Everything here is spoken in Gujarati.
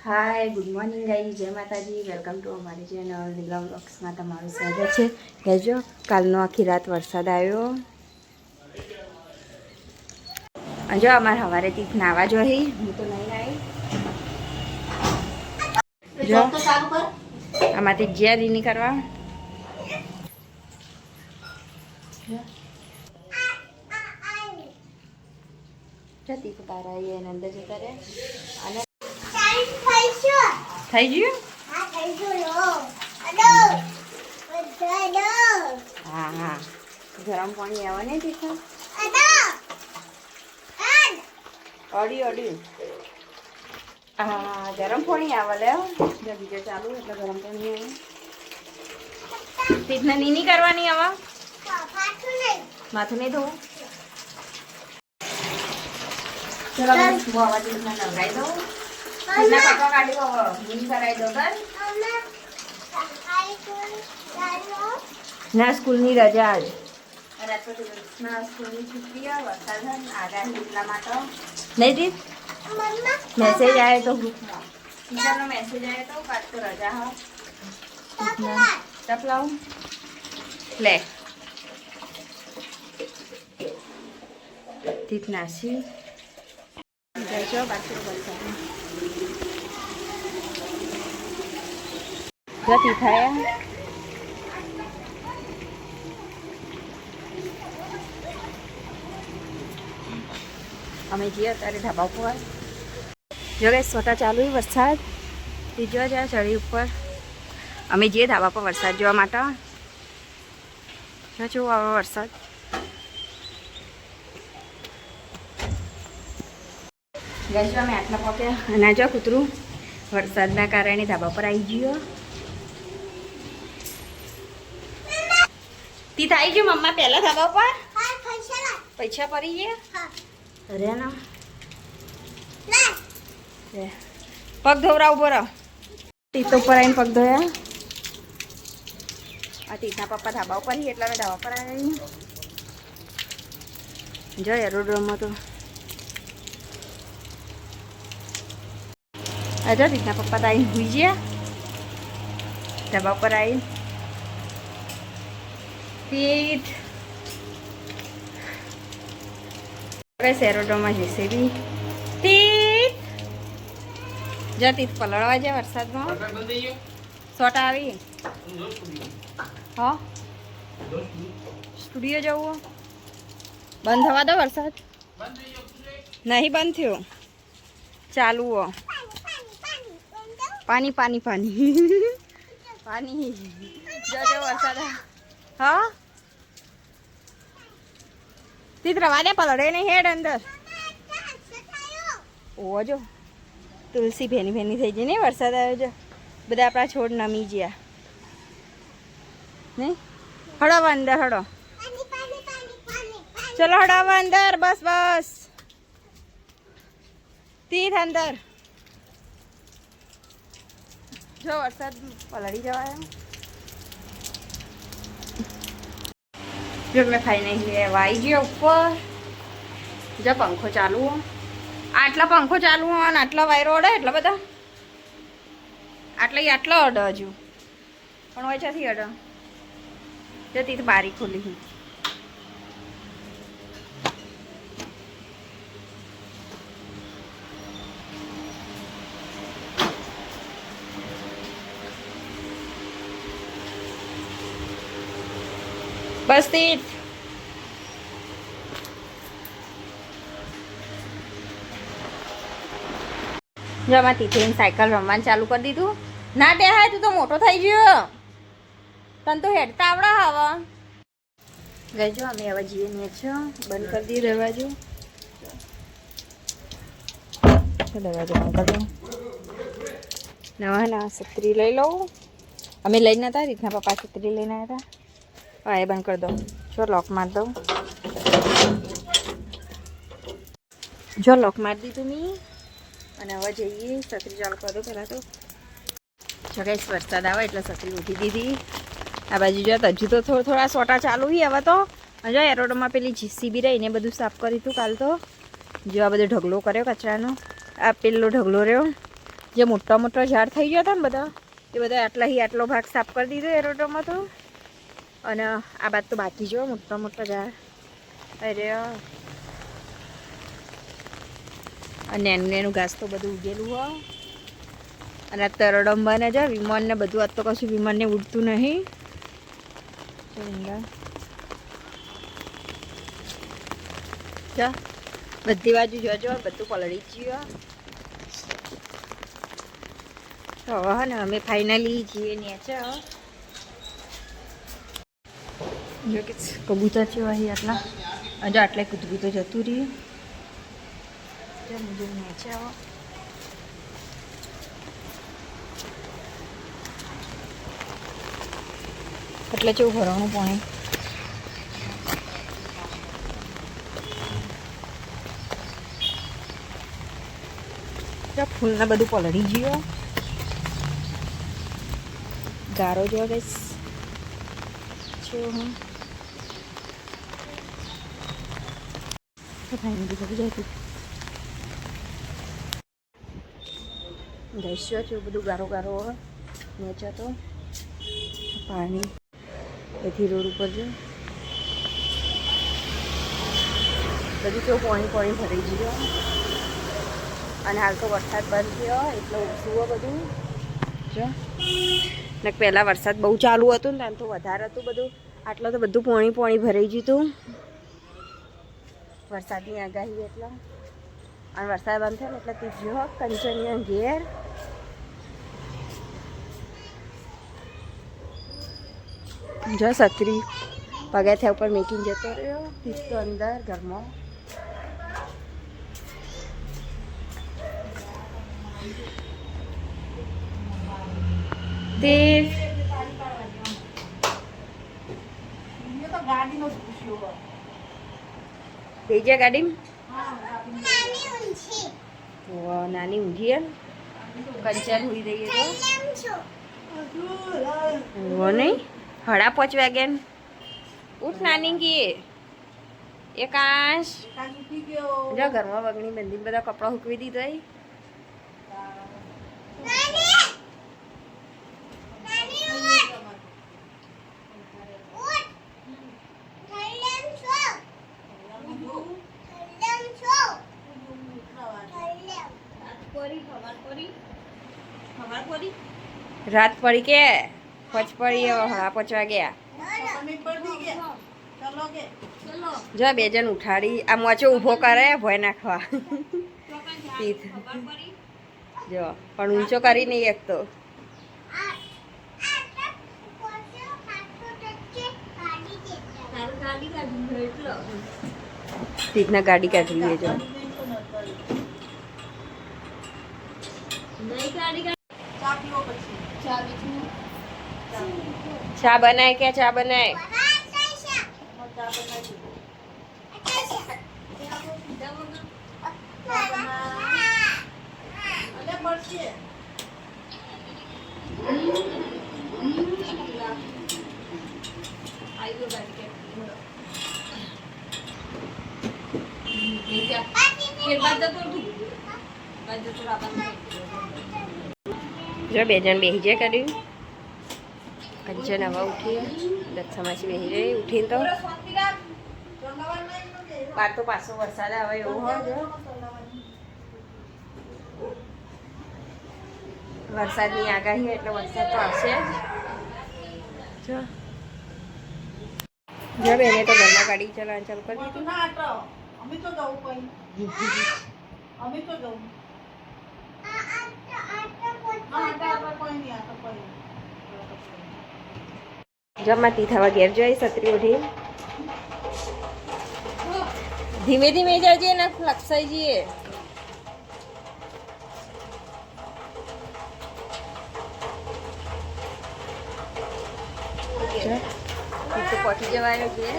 હાય ગુડ મોર્નિંગ ગાઈઝ, જય માતાજી. વેલકમ ટુ અમારી ચેનલ લીલા વ્લોગ્સમાં તમારું સ્વાગત છે. કહેજો કાલનો આખી રાત વરસાદ આવ્યો. જો અમારે સવારેથી નાવા જોઈ, હું તો નહીં આવી. જો આમાંથી જ્યાં રીની કરવા જતી તારા એને અંદર જતા રહે અને થઈ ગયું. હા હા ગરમ પાણી આવે ને તીખું અડી અડી. હા ગરમ પાણી આવે લે બીજો ચાલુ એટલે ગરમ પાણી આવે. તીખને નીની કરવાની હવે માથું નહીં ધોવું. ચલો આવા તીખને નવરાઈ દઉં. તીખના પપ્પા કાઢી દો નીની કરાવી દો. ના સ્કૂલની રજા આજ સ્કૂલની છૂટી વરસાદ આગાહી એટલા માટે નહીં જી મેસેજ આવ્યો તો ગ્રુપમાં ટીચરનો મેસેજ આવ્યો તો કાલ તો રજા હા ટપ લાવું લે તીત નાસી જઈશો બાકી બોલતા જતી થયા. અમે જઈએ અત્યારે ધાબા ઉપર. જો કે સોટા ચાલુ વરસાદ ત્રીજો છે ચડી ઉપર. અમે જઈએ ધાબા પર વરસાદ જોવા માટે. જો આવે વરસાદ. ગઈ અમે આટલા પહોંચ્યા અને જો કૂતરું વરસાદના કારણે ધાબા પર આવી ગયો. તી થઈ ગયું મમ્મા પહેલા ધાબા પર પૈસા પડી ગયા. અરે ના પગ ધોવરા ઉભો રહો. તીત ઉપર આવીને પગ ધોયા. આ તીતના પપ્પા ધાબા ઉપર એટલે અમે ધાબા પર આવી. જો એરોડ્રોમમાં તો જો તીતના પપ્પા તો આવીને ભૂઈ ગયા ધાબા ઉપર આવીને. તીત એરોડ્રોમમાં જશે બી. તીત જો તીત પલળવા જાય વરસાદમાં. સોટા આવી હા સ્ટુડિયો જવું બંધ થવા દો. વરસાદ નહીં બંધ થયો ચાલુ હો. પાણી પાણી પાણી પાણી જો વરસાદ હા તીત રવા દે પલળે નહીં હેડ અંદર. ઓવો જો તુલસી ભેની ભેની થઈ ગઈ નહીં વરસાદ આવ્યો છે. બધા આપણા છોડ નમી ગયા નહીં. હળવા અંદર હળો ચલો હળવા અંદર બસ બસ. તીત અંદર જો વરસાદ પલળી જવાય. જો મેં ખાઈ નહીં લેવા આવી ગયો ઉપર. જો પંખો ચાલુ હો. આટલા પંખો ચાલુ હો અને આટલા વાયરો અડે એટલા બધા આટલો અડે હજુ પણ ઓછાથી અડે. જતી તો બારી ખોલી. બસ તીત જો આમાં તીથીને સાયકલ રમવાનું ચાલુ કરી દીધું. ના બેહાય તું તો મોટો થઈ ગયો. તને તો હેડતા આવડે હવે. ગઈ જો અમે હવે જઈએ ને છો બંધ કરી દઈએ દરવાજો. દરવાજો બંધ કરી દઉં. નવા નવા છત્રી લઈ લઉં. અમે લઈને હતા રીતના પપ્પા છત્રી લઈને આવ્યા હતા. હા એ બંધ કરી દો. જો લોક મારી દઉં. જો લોક મારી દીધું મેં અને હવે જઈએ. છત્રી ચાલુ કરી દો પહેલાં તો. જો કઈ વરસાદ આવે એટલે છત્રી ઉઠી દીધી. આ બાજુ જો હજુ તો થોડા સોટા ચાલુ હી હવે તો. જો એરોડમાં પેલી જીસીબી રહીને બધું સાફ કર્યું હતું કાલ તો. જો આ બધો ઢગલો કર્યો કચરાનો. આ પેલો ઢગલો રહ્યો જે મોટા મોટા ઝાડ થઈ ગયા હતા ને બધા એ બધા આટલો ભાગ સાફ કરી દીધો એરોટોમાં તો. અને આ બાદ તો બાકી જો મોટા મોટા ઝાડ. અરે અને એનું ઘાસ તો બધું ઉગેલું હોય. અને આ તરડંબાને જા વિમાનને બધું આજ તો કશું વિમાનને ઉડતું નહીં. જા બધી બાજુ જોજો બધું પલળી ગયું. તો હવે ને અમે ફાઇનલી જઈએ નીચે. જો કે કબૂતર છે અહીં આટલા હજુ આટલે કૂદકું તો જતું રહ્યું. જો નીચે આવો એટલે કેવું ભરવાનું પાણી. ફૂલને બધું પલળી ગયું. ગારો જો ગઈશ હું ગઈશ છે બધું ગારો ગારો નીચે તો પાણી એથી રોડ ઉપર જો બધું કેવું પાણી ભરાઈ ગયું. અને હાલ તો વરસાદ બંધ થયો એટલે ઓછું બધું જો ને પહેલાં વરસાદ બહુ ચાલુ હતું ને તો વધારે હતું બધું. આટલો તો બધું પાણી ભરાઈ ગયું હતું વરસાદની આગાહી એટલે. અને વરસાદ બંધ થયો એટલે ત્રીજો કંચનીય ઘેર. જો છત્રી પગથિયા ઉપર મેકીને જતો રહ્યો. તીજ અંદર ઘરમાં દેવ તેજા ગાડી નાની ઊંઘી કંચન હુઈ દઈએ તો નહીં 5:30 વાગ્યા. ઉઠ નાની ગી એકાંશ જો ઘરમાં વગણી બંધીને બધા કપડાં સૂકવી દીધા. રાત પડી કે 5 પડી 5:30 વાગ્યા. જો 2 જણ ઉઠાડી આ મોચો ઊભો કરે ભય નાખવા. જો પણ ઊંચો કરી નહીં એક તો. તીજના ગાડી કાઢી લેજો. ચા બનાય કે ચા બનાય. જો 2 જણ બેસી જાય કર્યું. કંચન હવા ઉઠી દક્ષામાસી બેસી રહી ઉઠીને તો બાર તો પાછો વરસાદ આવે એવું હોય. વરસાદની આગાહી એટલે વરસાદ તો આવશે જ. જો બેને તો ઘરમાં ગાડી ચલાવવાનું ચાલુ કરી દીધું. જમાતી થવા ઘેર જોઈ છત્રી ઉઠી. ધીમે ધીમે જજે ને લક્ષાઈ જઈએ. પહોંચી જવાય ઘેર.